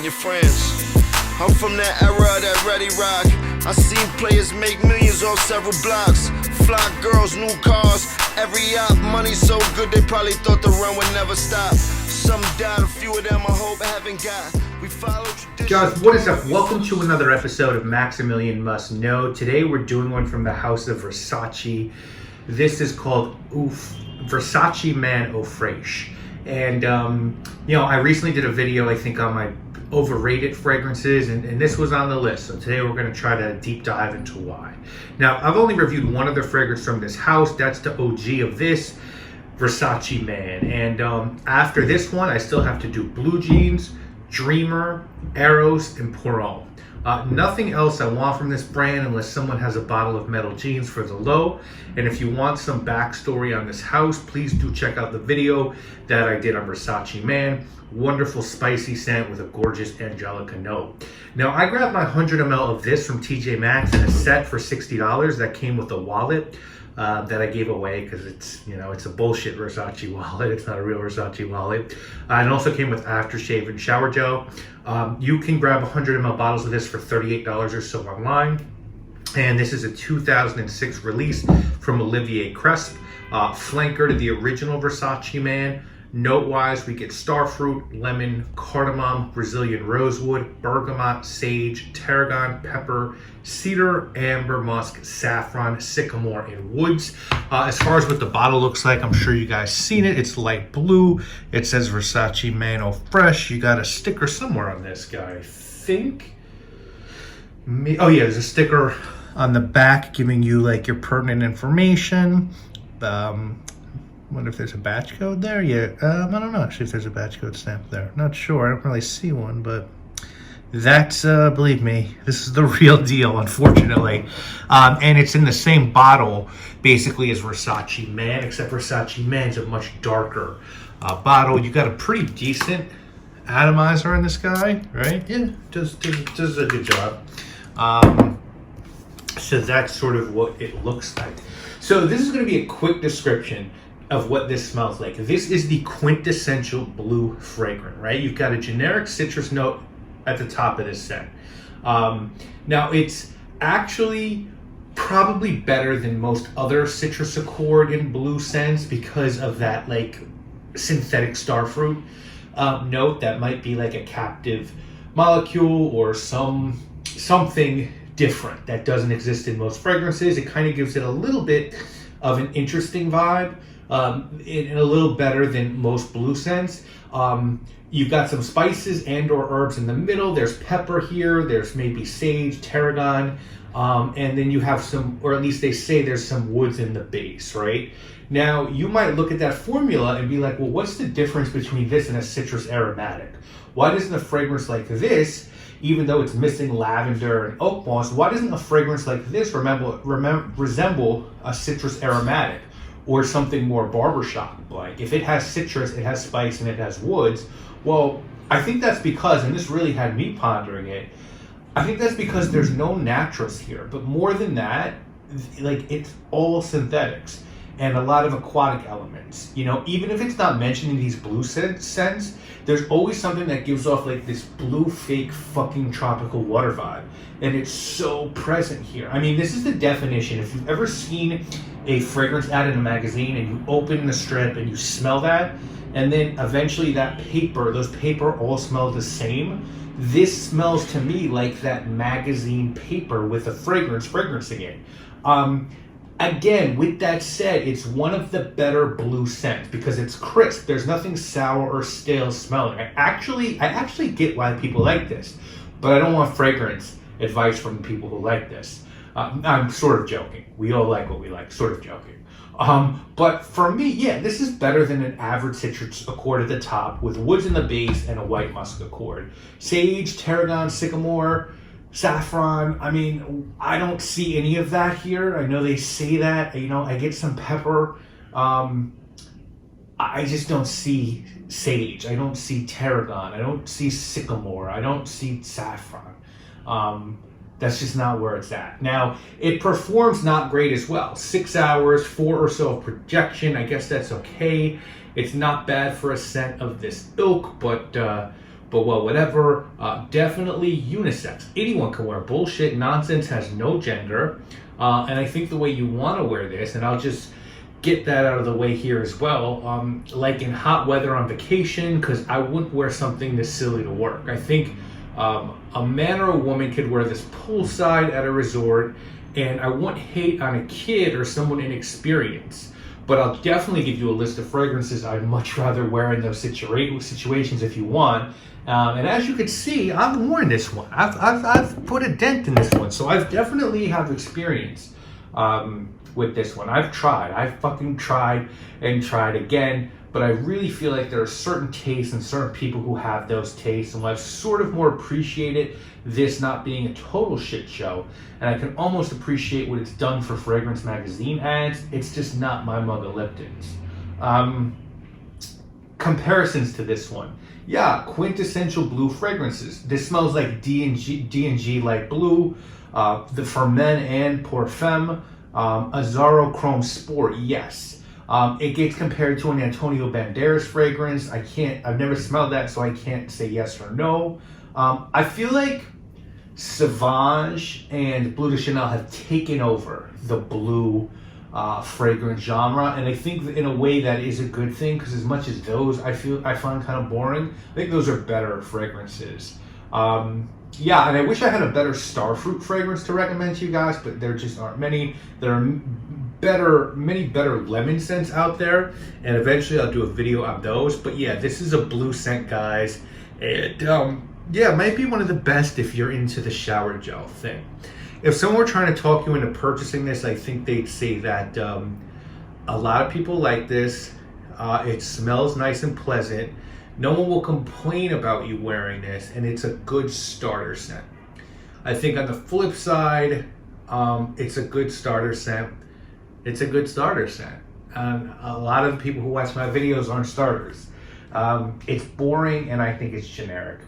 Your friends. I'm from that era of that ready rock. I seen players make millions off several blocks. Fly girls, new cars, every op. Money so good they probably thought the run would never stop. Some died, a few of them I hope haven't got. We follow tradition. Guys, what is up? Welcome to another episode of Maximilian Must Know. Today we're doing one from the house of Versace. This is called Versace Man Eau Fraiche. And, I recently did a video, I think, on my overrated fragrances, and this was on the list. So today we're going to try to deep dive into why. Now, I've only reviewed one other fragrance from this house. That's the OG of this, Versace Man. And after this one, I still have to do Blue Jeans, Dreamer, Eros, and Pour Homme. Nothing else I want from this brand unless someone has a bottle of metal jeans for the low. And if you want some backstory on this house, please do check out the video that I did on Versace Man. Wonderful spicy scent with a gorgeous Angelica note. Now, I grabbed my 100 ml of this from TJ Maxx in a set for $60 that came with a wallet that I gave away because it's a bullshit Versace wallet. It's not a real Versace wallet. And it also came with aftershave and shower gel. You can grab 100 ml bottles of this for $38 or so online. And this is a 2006 release from Olivier Cresp, flanker to the original Versace Man. Note-wise, we get starfruit, lemon, cardamom, Brazilian rosewood, bergamot, sage, tarragon, pepper, cedar, amber, musk, saffron, sycamore, and woods. As far as what the bottle looks like, I'm sure you guys seen it. It's light blue. It says Versace Man Eau Fraiche. You got a sticker somewhere on this guy, I think. Oh yeah, there's a sticker on the back giving you like your pertinent information. Wonder if there's a batch code there. Yeah, I don't know actually if there's a batch code stamp there. Not sure. I don't really see one, but that's, believe me, this is the real deal, unfortunately. And it's in the same bottle, basically, as Versace Man, except Versace Man's a much darker bottle. You got a pretty decent atomizer in this guy, right? Yeah, does a good job. So that's sort of what it looks like. So this is going to be a quick description of what this smells like. This is the quintessential blue fragrant, right? You've got a generic citrus note at the top of this scent. Now it's actually probably better than most other citrus accord in blue scents because of that like synthetic starfruit note that might be like a captive molecule or something different that doesn't exist in most fragrances. It kind of gives it a little bit of an interesting vibe. And a little better than most blue scents. You've got some spices and or herbs in the middle. There's pepper here. There's maybe sage, tarragon. And then you have some, or at least they say there's some woods in the base, right? Now, you might look at that formula and be like, well, what's the difference between this and a citrus aromatic? Why doesn't a fragrance like this, even though it's missing lavender and oak moss, why doesn't a fragrance like this resemble a citrus aromatic? Or something more barbershop-like? If it has citrus, it has spice, and it has woods, well, I think that's because, and this really had me pondering it, I think that's because there's no naturals here. But more than that, like it's all synthetics and a lot of aquatic elements. Even if it's not mentioned in these blue scents, there's always something that gives off like this blue fake fucking tropical water vibe. And it's so present here. I mean, this is the definition. If you've ever seen a fragrance ad in a magazine and you open the strip and you smell that, and then eventually those paper all smell the same, this smells to me like that magazine paper with a fragrancing it. Again, with that said, it's one of the better blue scents because it's crisp. There's nothing sour or stale smelling. I actually get why people like this, but I don't want fragrance advice from the people who like this. I'm sort of joking. We all like what we like, sort of joking. But for me, yeah, this is better than an average citrus accord at the top with woods in the base and a white musk accord. Sage, tarragon, sycamore, saffron. I mean, I don't see any of that here. I know they say that, I get some pepper. I just don't see sage. I don't see tarragon. I don't see sycamore. I don't see saffron. That's just not where it's at. Now, it performs not great as well. 6 hours, 4 or so of projection. I guess that's okay. It's not bad for a scent of this ilk, but But well, whatever. Definitely unisex. Anyone can wear. Bullshit, nonsense has no gender. And I think the way you want to wear this, and I'll just get that out of the way here as well, like in hot weather on vacation, because I wouldn't wear something this silly to work. I think a man or a woman could wear this poolside at a resort, and I won't hate on a kid or someone inexperienced. But I'll definitely give you a list of fragrances I'd much rather wear in those situations if you want. And as you can see, I've worn this one. I've put a dent in this one, so I've definitely have experience with this one. I've fucking tried and tried again, but I really feel like there are certain tastes and certain people who have those tastes, and I've sort of more appreciated this not being a total shit show, and I can almost appreciate what it's done for Fragrance Magazine ads. It's just not my mug of Lipton's. Comparisons to this one. Yeah, quintessential blue fragrances. This smells like D&G Light Blue, the For Men and Pour Femme, Azzaro Chrome Sport, yes. It gets compared to an Antonio Banderas fragrance. I've never smelled that, so I can't say yes or no. I feel like Sauvage and Bleu de Chanel have taken over the blue fragrance genre, and I think in a way that is a good thing, because as much as those I find kind of boring, I think those are better fragrances. Yeah, and I wish I had a better starfruit fragrance to recommend to you guys, but there just aren't many. There are many better lemon scents out there, and eventually I'll do a video on those. But yeah, this is a blue scent, guys, and yeah, it might be one of the best if you're into the shower gel thing. If someone were trying to talk you into purchasing this, I think they'd say that a lot of people like this. It smells nice and pleasant. No one will complain about you wearing this, and it's a good starter scent. I think on the flip side, it's a good starter scent. It's a good starter scent. And a lot of the people who watch my videos aren't starters. It's boring, and I think it's generic.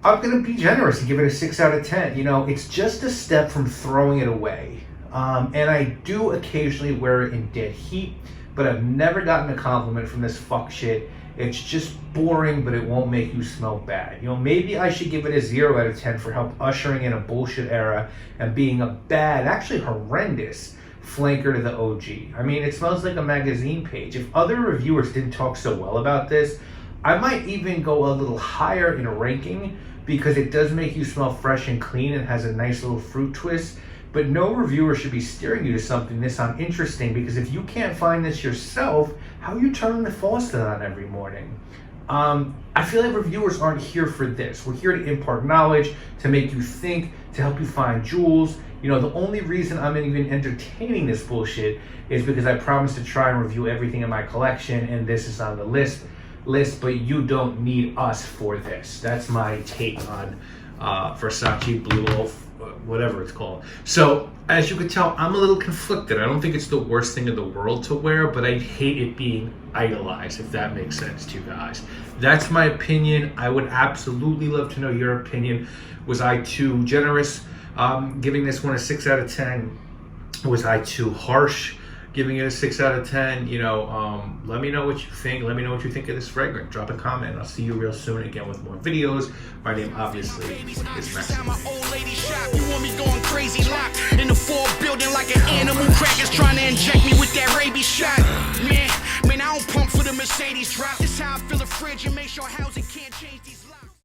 I'm gonna be generous and give it a 6 out of 10. You know, it's just a step from throwing it away. And I do occasionally wear it in dead heat, but I've never gotten a compliment from this fuck shit. It's just boring, but it won't make you smell bad. You know, maybe I should give it a 0 out of 10 for help ushering in a bullshit era and being a bad, actually horrendous, flanker to the OG. I mean, it smells like a magazine page. If other reviewers didn't talk so well about this, I might even go a little higher in a ranking, because it does make you smell fresh and clean and has a nice little fruit twist. But no reviewer should be steering you to something this uninteresting, because if you can't find this yourself, how are you turning the faucet on every morning? I feel like reviewers aren't here for this. We're here to impart knowledge, to make you think, to help you find jewels. You know, the only reason I'm even entertaining this bullshit is because I promised to try and review everything in my collection, and this is on the list, but you don't need us for this. That's my take on Versace Blue Wolf, whatever it's called. So as you can tell, I'm a little conflicted. I don't think it's the worst thing in the world to wear, but I hate it being idolized, if that makes sense to you guys. That's my opinion. I would absolutely love to know your opinion. Was I too generous giving this one a 6 out of 10? Was I too harsh giving it a 6 out of 10? You know, let me know what you think. Let me know what you think of this fragrance. Drop a comment. I'll see you real soon again with more videos. My name, obviously, is Maximilian. You want me going crazy, locked in the Ford building like an animal. Crackers trying to inject me with that rabies shot. Man, I don't pump for the Mercedes drop. This how I fill the fridge and make sure housing can't change.